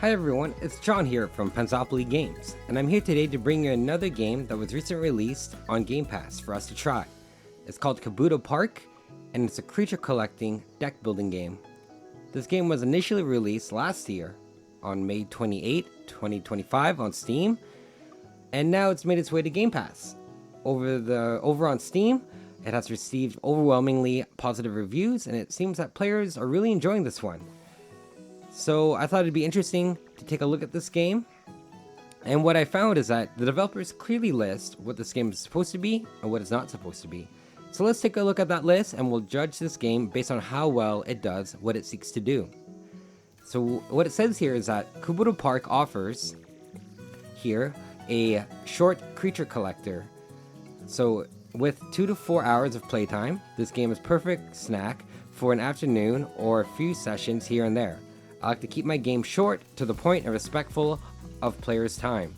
Hi everyone, it's John here from Panzopoly Games, and I'm here today to bring you another game that was recently released on Game Pass for us to try. It's called Kabuto Park, and it's a creature collecting deck building game. This game was initially released last year on May 28, 2025 on Steam, and now it's made its way to Game Pass. Over on Steam, it has received overwhelmingly positive reviews, and it seems that players are really enjoying this one. So I thought it'd be interesting to take a look at this game. And what I found is that the developers clearly list what this game is supposed to be and what it's not supposed to be. So let's take a look at that list and we'll judge this game based on how well it does what it seeks to do. So what it says here is that Kabuto Park offers here a short creature collector. So with 2 to 4 hours of playtime, this game is perfect snack for an afternoon or a few sessions here and there. I like to keep my game short, to the point, and respectful of players' time.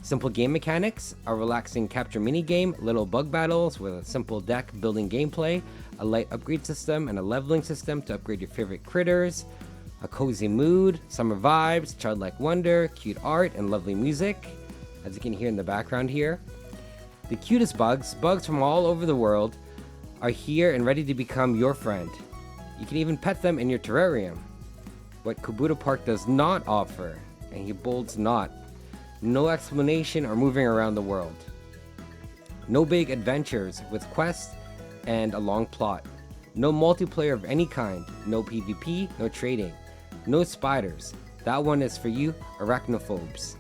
Simple game mechanics, a relaxing capture minigame, little bug battles with a simple deck building gameplay, a light upgrade system and a leveling system to upgrade your favorite critters, a cozy mood, summer vibes, childlike wonder, cute art, and lovely music, as you can hear in the background here. The cutest bugs from all over the world, are here and ready to become your friend. You can even pet them in your terrarium. What Kabuto Park does not offer, and he bolds not, no explanation or moving around the world. No big adventures with quests and a long plot. No multiplayer of any kind, no PvP, no trading. No spiders. That one is for you arachnophobes.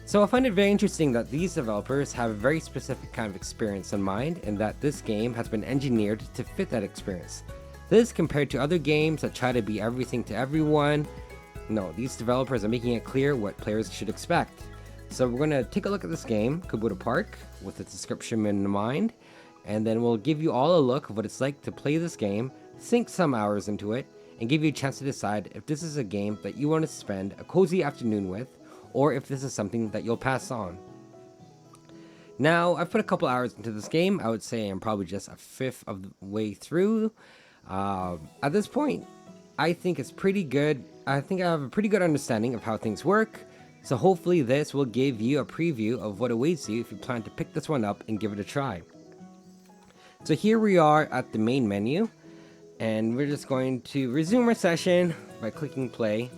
So I find it very interesting that these developers have a very specific kind of experience in mind, and that this game has been engineered to fit that experience. This compared to other games that try to be everything to everyone. No, these developers are making it clear what players should expect. So we're going to take a look at this game, Kabuto Park, with its description in mind, and then we'll give you all a look of what it's like to play this game, sink some hours into it, and give you a chance to decide if this is a game that you want to spend a cozy afternoon with, or if this is something that you'll pass on. Now, I've put a couple hours into this game. I would say I'm probably just a fifth of the way through. At this point, I think it's pretty good. I think I have a pretty good understanding of how things work. So hopefully this will give you a preview of what awaits you if you plan to pick this one up and give it a try. So here we are at the main menu, and we're just going to resume our session by clicking play.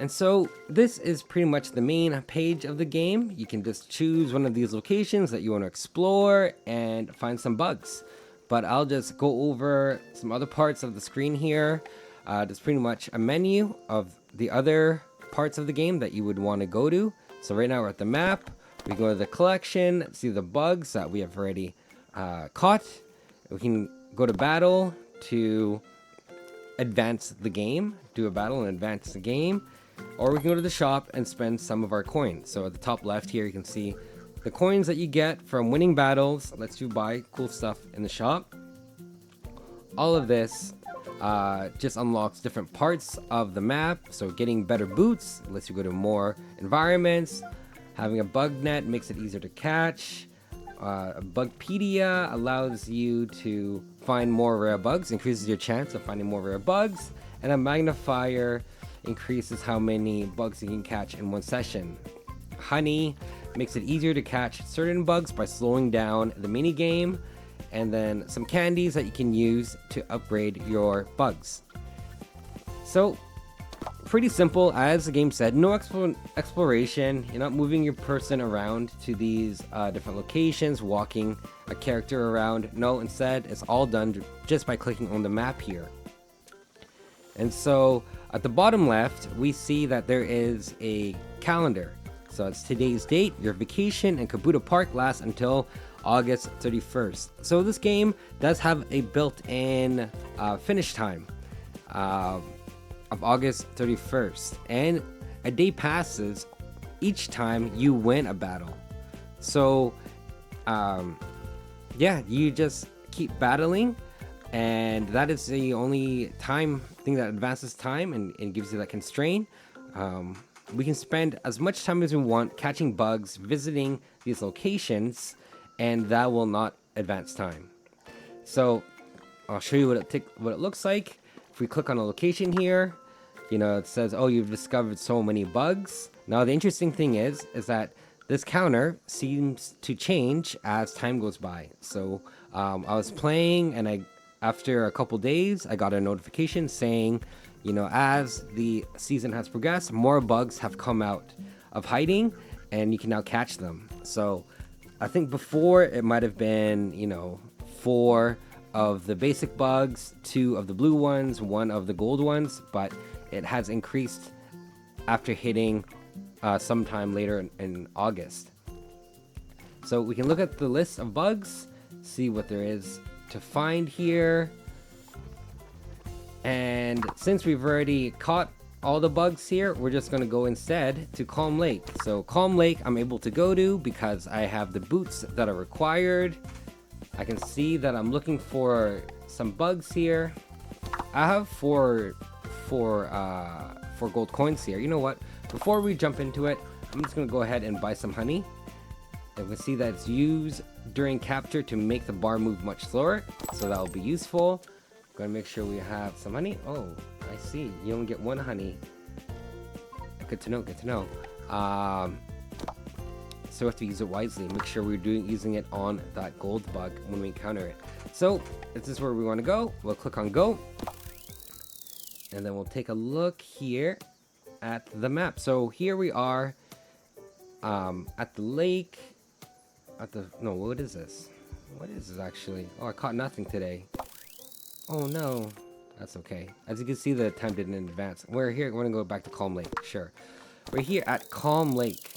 And so this is pretty much the main page of the game. You can just choose one of these locations that you want to explore and find some bugs. But I'll just go over some other parts of the screen here. There's pretty much a menu of the other parts of the game that you would want to go to. So right now we're at the map. We go to the collection, see the bugs that we have already caught. We can go to battle to advance the game, do a battle and advance the game. Or we can go to the shop and spend some of our coins. So at the top left here, you can see the coins that you get from winning battles. Lets you buy cool stuff in the shop. All of this just unlocks different parts of the map. So getting better boots lets you go to more environments. Having a bug net makes it easier to catch. A Bugpedia allows you to find more rare bugs, increases your chance of finding more rare bugs. And a magnifier increases how many bugs you can catch in one session. Honey makes it easier to catch certain bugs by slowing down the mini game, and then some candies that you can use to upgrade your bugs. So pretty simple, as the game said. No exploration. You're not moving your person around to these different locations, walking a character around. No, instead it's all done just by clicking on the map here. And so at the bottom left, we see that there is a calendar. So it's today's date. Your vacation in Kabuto Park lasts until August 31st. So this game does have a built-in finish time of August 31st. And a day passes each time you win a battle. So, yeah, you just keep battling. And that is the only thing that advances time and gives you that constraint. We can spend as much time as we want catching bugs, visiting these locations, and that will not advance time. So I'll show you what it looks like. if we click on a location here, you know, it says, oh, you've discovered so many bugs. Now, the interesting thing is that this counter seems to change as time goes by. So I was playing, and after a couple days, I got a notification saying, you know, as the season has progressed, more bugs have come out of hiding, and you can now catch them. So I think before it might have been, you know, 4 of the basic bugs, 2 of the blue ones, 1 of the gold ones, but it has increased after hitting sometime later in August. So we can look at the list of bugs, see what there is to find here. And since we've already caught all the bugs here, we're just going to go instead to Calm Lake. So Calm Lake I'm able to go to because I have the boots that are required. I can see that I'm looking for some bugs here. I have four gold coins here. You know what? Before we jump into it, I'm just going to go ahead and buy some honey. And we see that it's used during capture to make the bar move much slower. So that will be useful. Going to make sure we have some honey. Oh, I see. You only get 1 honey. Good to know. Good to know. So we have to use it wisely. Make sure we're using it on that gold bug when we encounter it. So this is where we want to go. We'll click on go. And then we'll take a look here at the map. So here we are at the lake. No, what is this? What is this actually? Oh, I caught nothing today. Oh no. That's okay. As you can see, the time didn't advance. We're here. We're going to go back to Calm Lake. Sure. We're here at Calm Lake.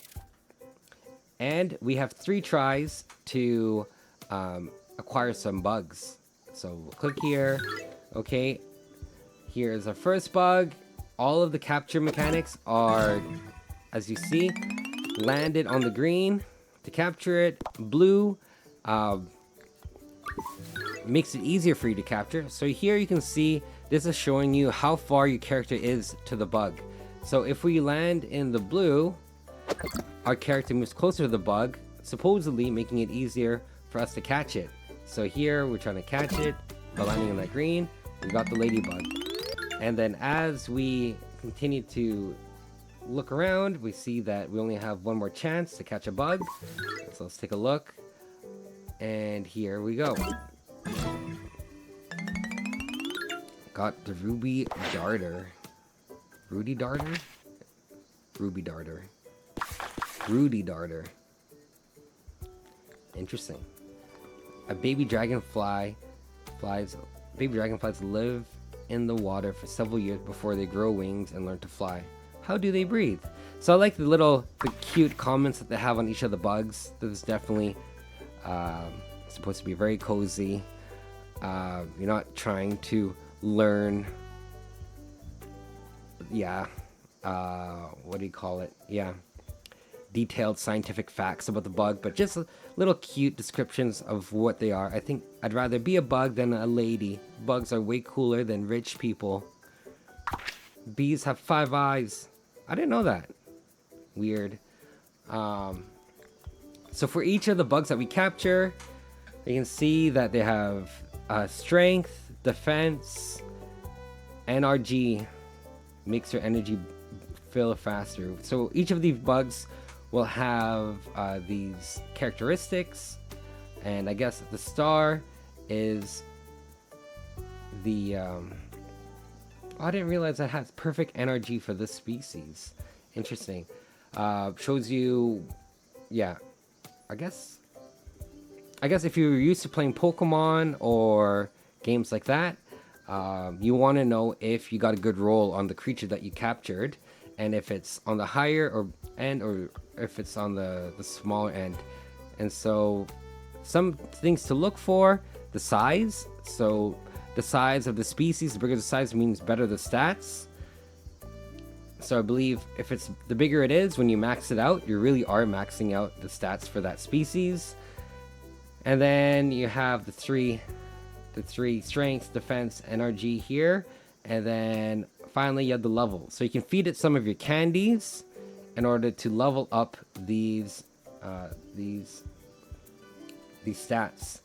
And we have 3 tries to acquire some bugs. So we'll click here. Okay. Here's our first bug. All of the capture mechanics are, as you see, landed on the green to capture it. Blue makes it easier for you to capture. So here you can see this is showing you how far your character is to the bug. So if we land in the blue, our character moves closer to the bug, supposedly making it easier for us to catch it. So here we're trying to catch it by landing in that green. We got the ladybug. And then as we continue to look around, we see that we only have 1 more chance to catch a bug. So let's take a look. And here we go. Got the Ruby Darter. Rudy Darter? Ruby Darter. Rudy Darter. Interesting. Baby dragonflies live in the water for several years before they grow wings and learn to fly. How do they breathe? So I like the cute comments that they have on each of the bugs. This is definitely supposed to be very cozy. You're not trying to learn, what do you call it? Yeah, detailed scientific facts about the bug, but just little cute descriptions of what they are. I think I'd rather be a bug than a lady. Bugs are way cooler than rich people. Bees have 5 eyes. I didn't know that. Weird. So for each of the bugs that we capture, you can see that they have strength, defense, NRG makes your energy fill faster. So each of these bugs will have these characteristics, and I guess the star is the I didn't realize that has perfect NRG for this species. Interesting. Shows you, yeah, I guess if you're used to playing Pokemon or games like that, you want to know if you got a good roll on the creature that you captured, and if it's on the higher end or if it's on the smaller end. And so some things to look for: the size. So the size of the species, the bigger the size means better the stats. So I believe if it's the bigger it is, when you max it out, you really are maxing out the stats for that species. And then you have the three strength, defense, NRG here, and then finally you have the level. So you can feed it some of your candies in order to level up these stats.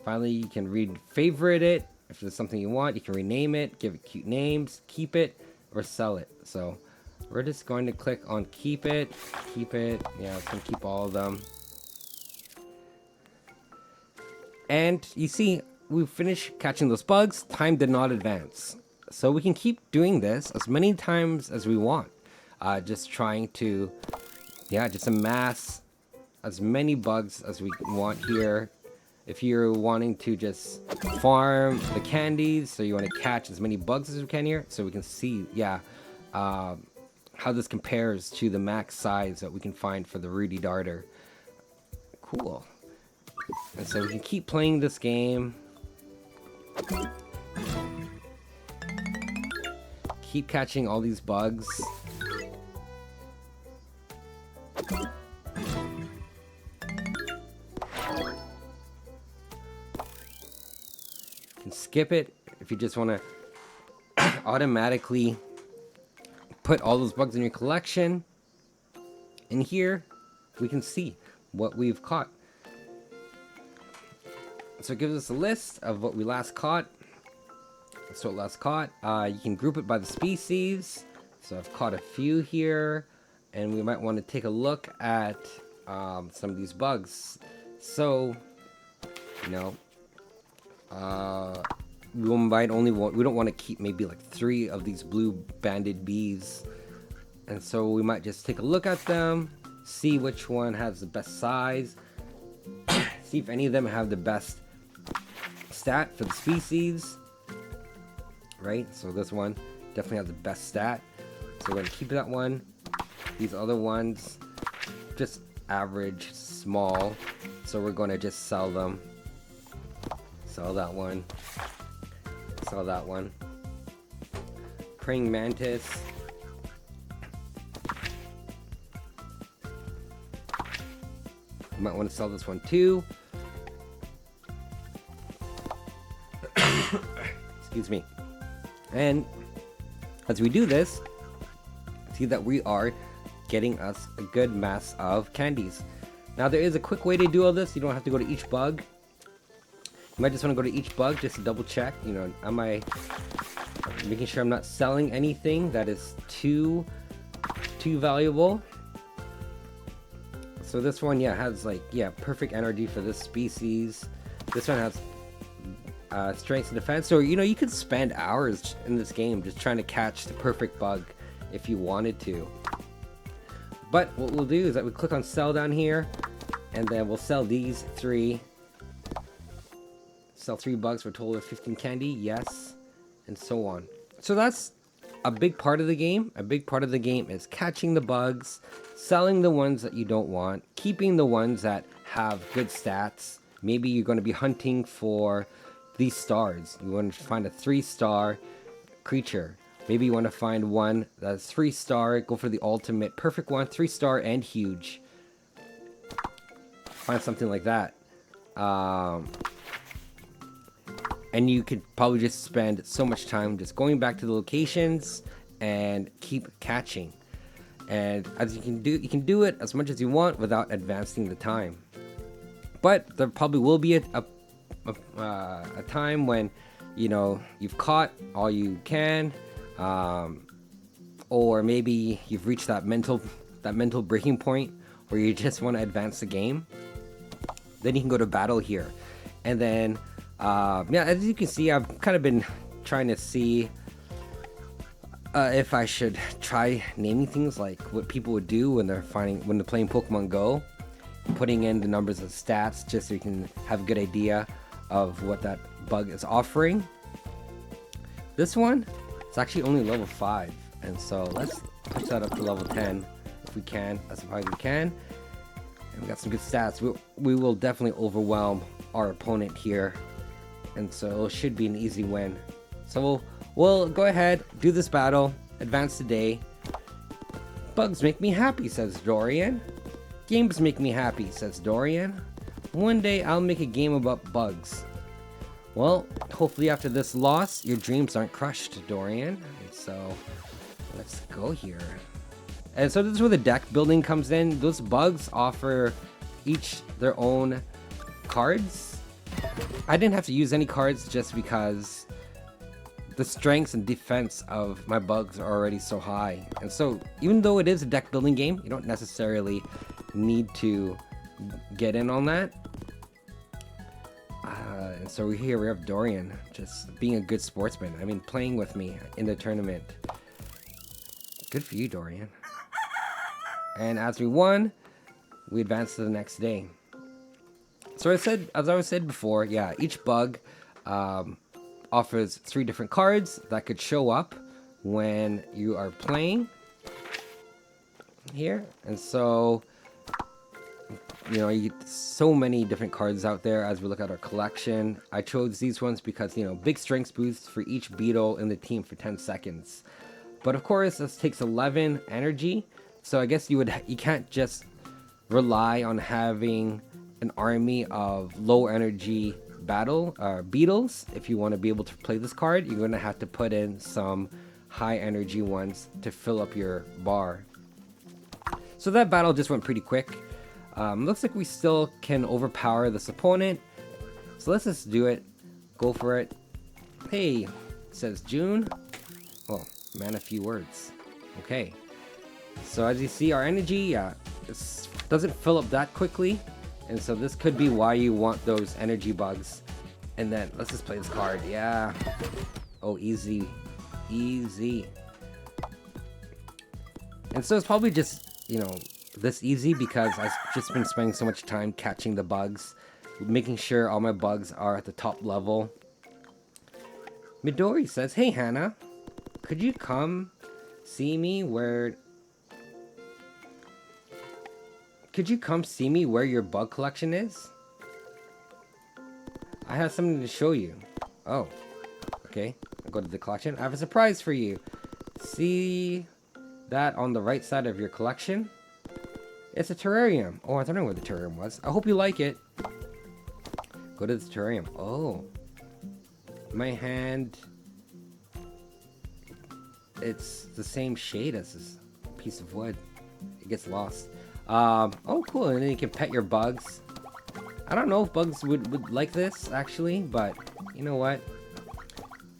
Finally, you can favorite it If there's something you want, you can rename it, give it cute names, keep it, or sell it. So we're just going to click on keep it. Yeah, it's gonna keep all of them. And you see, we finished catching those bugs. Time did not advance. So we can keep doing this as many times as we want. Just trying to, yeah, just amass as many bugs as we want here. If you're wanting to just farm the candies, so you want to catch as many bugs as we can here, so we can see, yeah, how this compares to the max size that we can find for the Rudy Darter. Cool. And so we can keep playing this game. Keep catching all these bugs. Skip it if you just want to automatically put all those bugs in your collection. And here we can see what we've caught. So it gives us a list of what we last caught. So last caught, you can group it by the species. So I've caught a few here, and we might want to take a look at some of these bugs. So, you know, we don't want to keep maybe like 3 of these blue banded bees, and so we might just take a look at them, see which one has the best size, see if any of them have the best stat for the species, right? So this one definitely has the best stat, so we're going to keep that one. These other ones just average, small, so we're going to just sell them. Sell that one. Sell that one. Praying mantis. You might want to sell this one too. Excuse me. And as we do this, see that we are getting us a good mass of candies. Now there is a quick way to do all this. You don't have to go to each bug. You might just want to go to each bug just to double check, you know, am I making sure I'm not selling anything that is too valuable. So this one, yeah, has like, yeah, perfect NRD for this species. This one has strength and defense. So, you know, you could spend hours in this game just trying to catch the perfect bug if you wanted to. But what we'll do is that we click on sell down here, and then we'll sell these 3. Sell 3 bugs for a total of 15 candy, yes, and so on. So that's a big part of the game. A big part of the game is catching the bugs, selling the ones that you don't want, keeping the ones that have good stats. Maybe you're going to be hunting for these stars. You want to find a 3-star creature. Maybe you want to find one that's 3-star, go for the ultimate, perfect one, 3-star and huge. Find something like that. And you could probably just spend so much time just going back to the locations and keep catching. And as you can do it as much as you want without advancing the time. But there probably will be a time when, you know, you've caught all you can, or maybe you've reached that mental breaking point where you just want to advance the game. Then you can go to battle here, and then yeah, as you can see, I've kind of been trying to see if I should try naming things like what people would do when they're playing Pokemon Go, putting in the numbers and stats just so you can have a good idea of what that bug is offering. This one, it's actually only level 5, and so let's push that up to level 10 if we can, as high as we can. And we got some good stats. We will definitely overwhelm our opponent here, and so it should be an easy win. So we'll go ahead, do this battle, advance today. Bugs make me happy, says Dorian. Games make me happy, says Dorian. One day I'll make a game about bugs. Well, hopefully after this loss, your dreams aren't crushed, Dorian. And so let's go here. And so this is where the deck building comes in. Those bugs offer each their own cards. I didn't have to use any cards just because the strengths and defense of my bugs are already so high. And so even though it is a deck building game, you don't necessarily need to get in on that. And so here we have Dorian just being a good sportsman. I mean, playing with me in the tournament. Good for you, Dorian. And as we won, we advanced to the next day. So as I said before, yeah, each bug offers 3 different cards that could show up when you are playing here. And so, you know, you get so many different cards out there as we look at our collection. I chose these ones because, you know, big strength boosts for each beetle in the team for 10 seconds. But of course, this takes 11 energy. So I guess you can't just rely on having an army of low energy beetles. If you want to be able to play this card, you're going to have to put in some high energy ones to fill up your bar. So that battle just went pretty quick. Looks like we still can overpower this opponent. So let's just do it. Go for it. Hey, it says June. Oh, man, a few words. Okay. So as you see, our energy it doesn't fill up that quickly. And so this could be why you want those energy bugs. And then let's just play this card. Yeah. Oh, easy. Easy. And so it's probably just, you know, this easy because I've just been spending so much time catching the bugs, making sure all my bugs are at the top level. Midori says, hey Hannah, could you come see me where your bug collection is? I have something to show you. Oh, okay. I'll go to the collection. I have a surprise for you. See that on the right side of your collection? It's a terrarium. Oh, I don't know where the terrarium was. I hope you like it. Go to the terrarium. Oh. My hand. It's the same shade as this piece of wood. It gets lost. Oh, cool. And then you can pet your bugs. I don't know if bugs would like this, actually. But, you know what?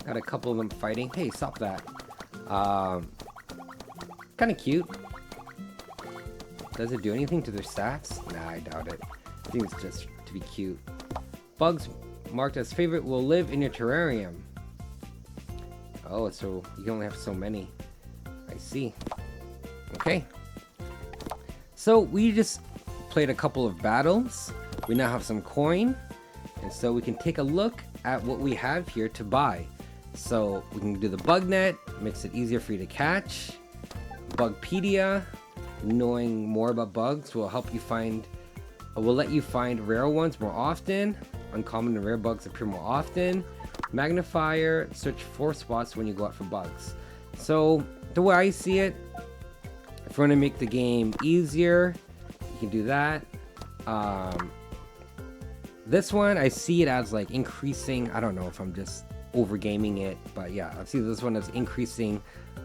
Got a couple of them fighting. Hey, stop that. Kind of cute. Does it do anything to their stats? Nah, I doubt it. I think it's just to be cute. Bugs marked as favorite will live in your terrarium. Oh, so you can only have so many. I see. Okay. So we just played a couple of battles. We now have some coin. And so we can take a look at what we have here to buy. So we can do the bug net, makes it easier for you to catch. Bugpedia. Knowing more about bugs will help you will let you find rare ones more often. Uncommon and rare bugs appear more often. Magnifier, search 4 spots when you go out for bugs. So the way I see it, if you want to make the game easier, you can do that. This one, I see it as like increasing. I don't know if I'm just overgaming it, but yeah, I see this one as increasing,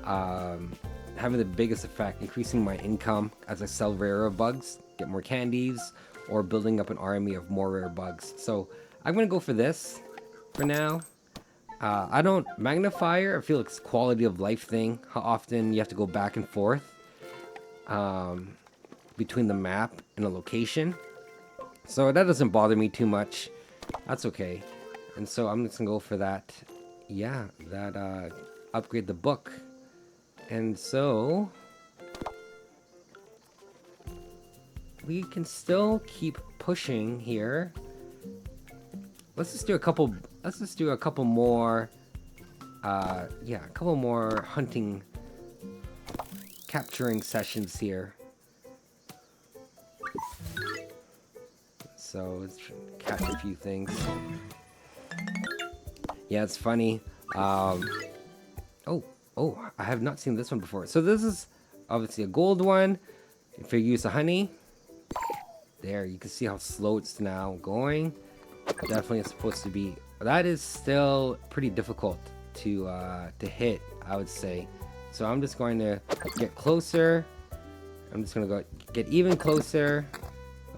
having the biggest effect, increasing my income as I sell rarer bugs, get more candies, or building up an army of more rare bugs. So I'm gonna go for this for now. I don't magnifier. I feel like it's a quality of life thing. How often you have to go back and forth between the map and a location. So that doesn't bother me too much. That's okay. And so I'm just gonna go for that. Yeah, that upgrade the book. And so we can still keep pushing here. Let's just do a couple more yeah, a couple more hunting capturing sessions here. So let's catch a few things. Yeah, it's funny. Oh, I have not seen this one before. So this is obviously a gold one. If you use the honey, there, you can see how slow it's now going. Definitely it's supposed to be. That is still pretty difficult to hit, I would say. So I'm just going to get closer. I'm just gonna go get even closer.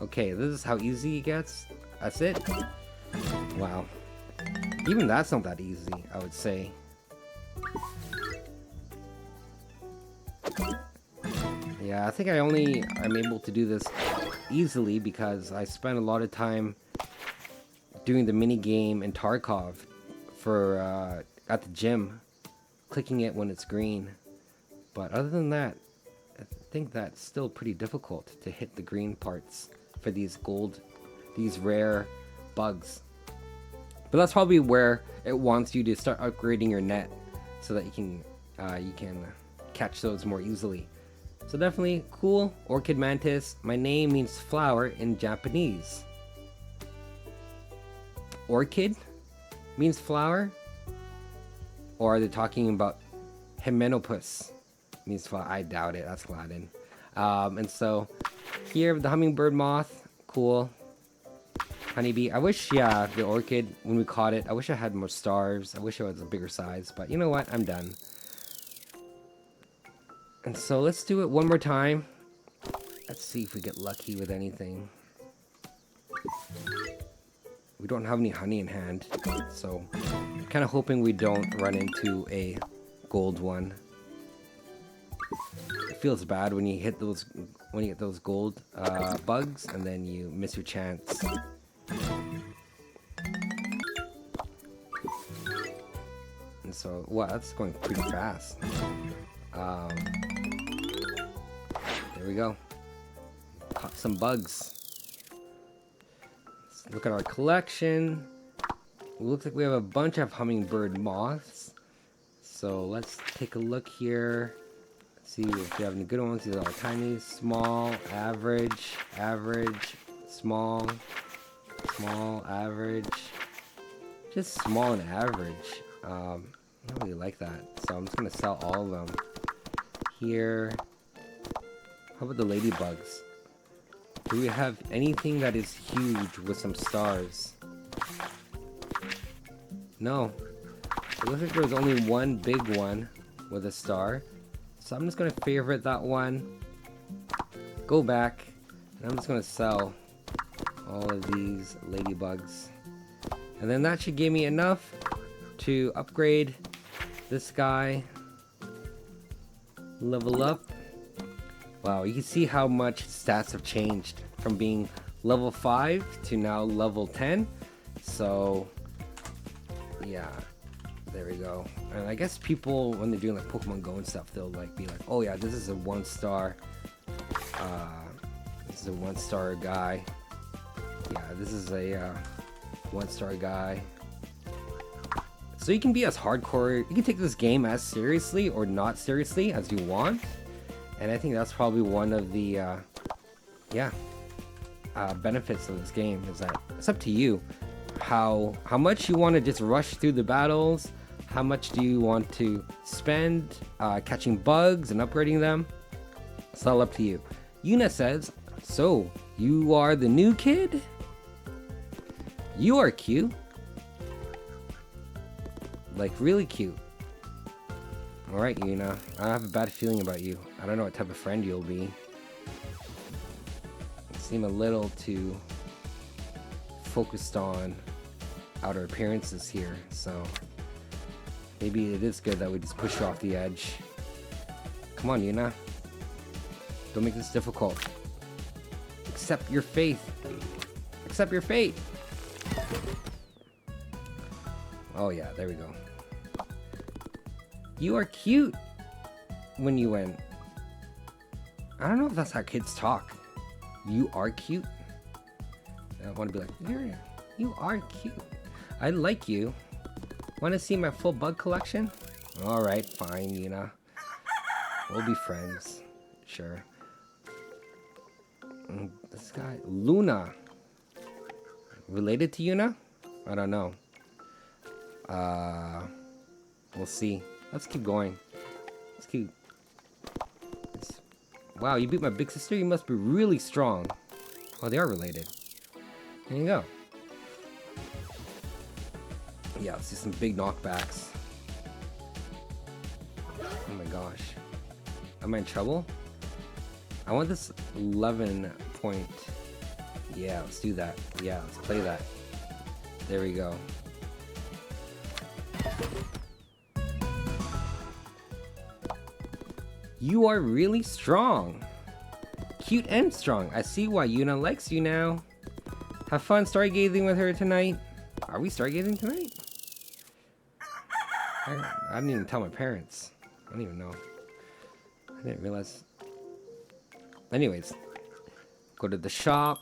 Okay, this is how easy it gets. That's it. Wow. Even that's not that easy, I would say. Yeah, I think I'm able to do this easily because I spent a lot of time doing the mini game in Tarkov for at the gym, clicking it when it's green. But other than that, I think that's still pretty difficult to hit the green parts for these rare bugs. But that's probably where it wants you to start upgrading your net so that you can catch those more easily. So definitely cool. Orchid mantis. My name means flower in Japanese. Orchid means flower? Or are they talking about Hymenopus means flower? I doubt it. That's Latin. And so here, the hummingbird moth. Cool. Honeybee. I wish, yeah, the orchid, when we caught it, I wish I had more stars. I wish it was a bigger size. But you know what? I'm done. And so let's do it one more time. Let's see if we get lucky with anything. We don't have any honey in hand, so I'm kind of hoping we don't run into a gold one. It feels bad when you get those gold bugs and then you miss your chance. And so, wow, that's going pretty fast. There we go. Caught some bugs. Let's look at our collection. It looks like we have a bunch of hummingbird moths. So let's take a look here. Let's see if we have any good ones. These are tiny, small, average, small, average. Just small and average. I don't really like that. So I'm just going to sell all of them. Here. How about the ladybugs? Do we have anything that is huge with some stars? No. It looks like there's only one big one with a star. So I'm just going to favorite that one. Go back. And I'm just going to sell all of these ladybugs. And then that should give me enough to upgrade this guy. Level up. Wow, you can see how much stats have changed from being level 5 to now level 10. So, yeah, there we go. And I guess people, when they're doing like Pokemon Go and stuff, they'll like be like, oh yeah, this is a 1-star. This is a 1-star guy. Yeah, this is a 1-star guy. So you can be as hardcore, you can take this game as seriously or not seriously as you want. And I think that's probably one of the, benefits of this game is that it's up to you. How much you want to just rush through the battles, how much do you want to spend catching bugs and upgrading them. It's all up to you. Yuna says, so you are the new kid? You are cute. Like really cute. Alright, Yuna. I have a bad feeling about you. I don't know what type of friend you'll be. You seem a little too focused on outer appearances here, so maybe it is good that we just push you off the edge. Come on, Yuna. Don't make this difficult. Accept your faith. Accept your fate. Oh yeah, there we go. You are cute when you went. I don't know if that's how kids talk. You are cute. I want to be like, you are cute. I like you. Want to see my full bug collection? Alright, fine, Yuna. We'll be friends. Sure. This guy, Luna. Related to Yuna? I don't know. We'll see. Let's keep going. Wow, you beat my big sister? You must be really strong. Oh, they are related. There you go. Yeah, let's see some big knockbacks. Oh my gosh. Am I in trouble? I want this 11 point. Yeah, let's do that. Yeah, let's play that. There we go. You are really strong. Cute and strong. I see why Yuna likes you now. Have fun stargazing with her tonight. Are we stargazing tonight? I didn't even tell my parents. I don't even know. I didn't realize. Anyways, go to the shop.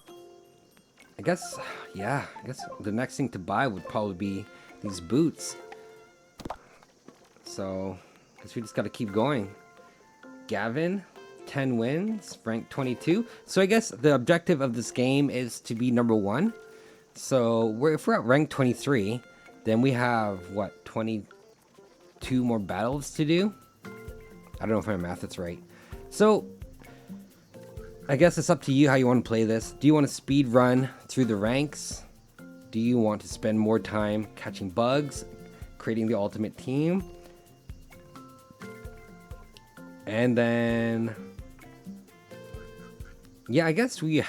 I guess, yeah, I guess the next thing to buy would probably be these boots. So, I guess we just gotta keep going. Gavin, 10 wins, rank 22. So I guess the objective of this game is to be number 1. So if we're at rank 23, then we have, what, 22 more battles to do? I don't know if my math is right. So, I guess it's up to you how you want to play this. Do you want to speed run through the ranks? Do you want to spend more time catching bugs, creating the ultimate team? And then, yeah, I guess we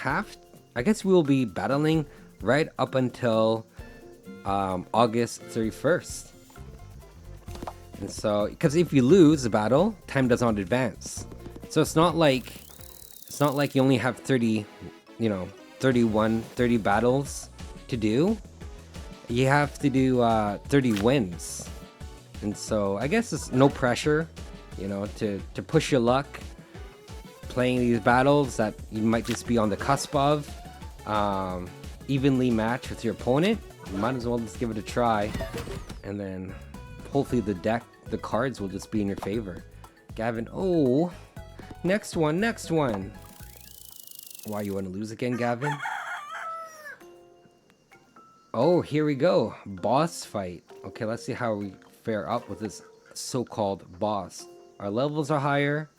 will be battling right up until August 31st. And so, because if you lose the battle, time does not advance. So it's not like you only have 30 battles to do. You have to do 30 wins. And so I guess it's no pressure, to push your luck playing these battles that you might just be on the cusp of, evenly matched with your opponent. You might as well just give it a try, and then hopefully the cards will just be in your favor. Gavin, oh, next one. Why, you want to lose again, Gavin? Oh, here we go. Boss fight. Okay, let's see how we fare up with this so-called boss. Our levels are higher.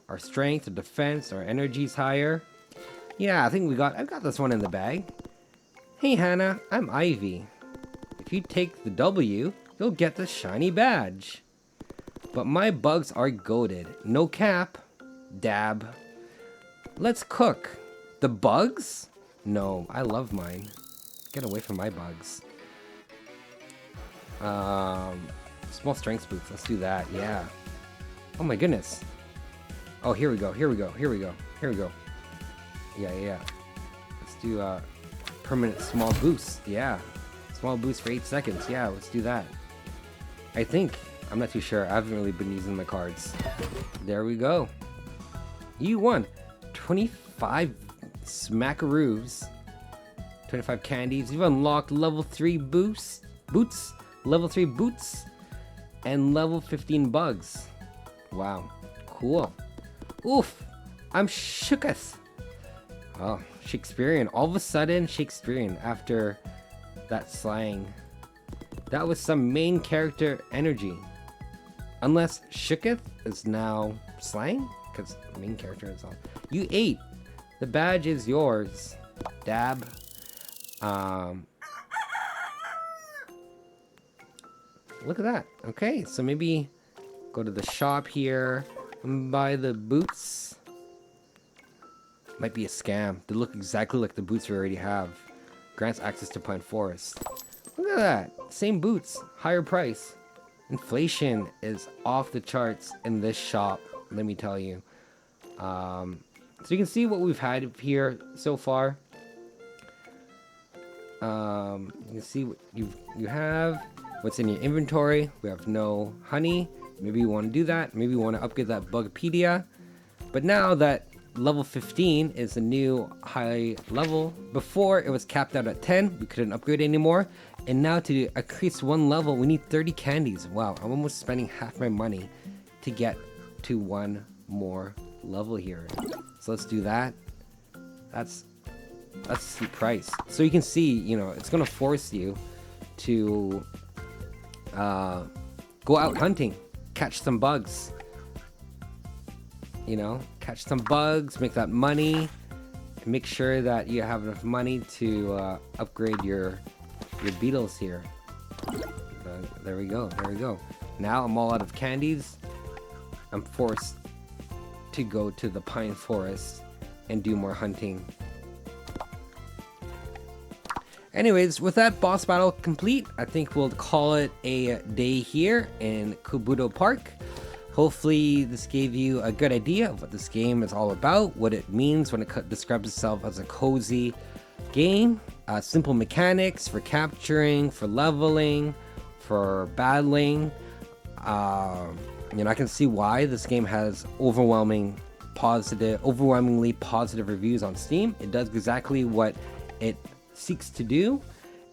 Our strength, our defense, our energy's higher. Yeah, I think I've got this one in the bag. Hey, Hannah, I'm Ivy. If you take the W, you'll get the shiny badge. But my bugs are goated. No cap. Dab. Let's cook. The bugs? No, I love mine. Get away from my bugs. Small strength boots. Let's do that. Yeah. Oh my goodness. Oh, here we go. Yeah. Let's do permanent small boost. Yeah. Small boost for 8 seconds. Yeah, let's do that. I think. I'm not too sure. I haven't really been using my cards. There we go. You won. 25 smackaroos. 25 candies. You've unlocked level 3 boots, level 3 boots, and level 15 bugs. Wow. Cool. Oof. I'm shooketh. Oh, Shakespearean. All of a sudden, Shakespearean after that slang. That was some main character energy. Unless shooketh is now slang? Because the main character is all. You ate. The badge is yours. Dab. Look at that. Okay, so maybe go to the shop here and buy the boots. Might be a scam. They look exactly like the boots we already have. Grants access to Pine Forest. Look at that. Same boots. Higher price. Inflation is off the charts in this shop, let me tell you. So you can see what we've had here so far. You can see what you have, what's in your inventory. We have no honey. Maybe you want to do that. Maybe you want to upgrade that Bugpedia. But now that level 15 is a new high level, before it was capped out at 10, we couldn't upgrade anymore. And now to increase one level, we need 30 candies. Wow, I'm almost spending half my money to get to one more level here. So let's do that. That's the price. So you can see, it's gonna force you to go out hunting, catch some bugs. Catch some bugs, make that money, make sure that you have enough money to upgrade your beetles here. There we go. Now I'm all out of candies. I'm forced to go to the Pine Forest and do more hunting. Anyways, with that boss battle complete, I think we'll call it a day here in Kabuto Park. Hopefully this gave you a good idea of what this game is all about, what it means when it describes itself as a cozy game. Simple mechanics for capturing, for leveling, for battling. I can see why this game has overwhelmingly positive reviews on Steam. It does exactly what it seeks to do,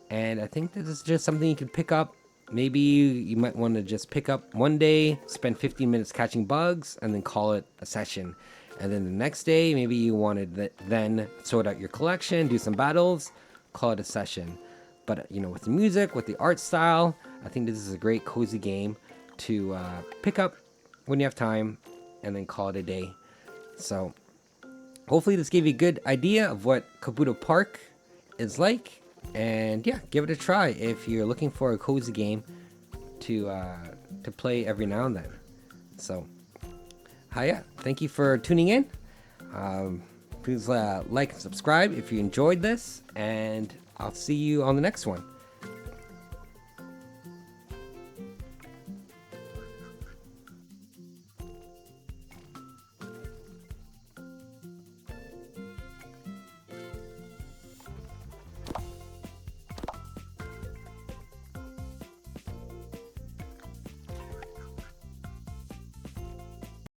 and I think this is just something you can pick up. Maybe you might want to just pick up one day, spend 15 minutes catching bugs, and then call it a session. And then the next day, maybe you wanted to then sort out your collection, do some battles, call it a session. But with the music, with the art style, I think this is a great cozy game to pick up when you have time and then call it a day. So hopefully this gave you a good idea of what Kabuto Park is like, and yeah, give it a try if you're looking for a cozy game to play every now and then. So yeah, thank you for tuning in. Please like and subscribe if you enjoyed this, and I'll see you on the next one.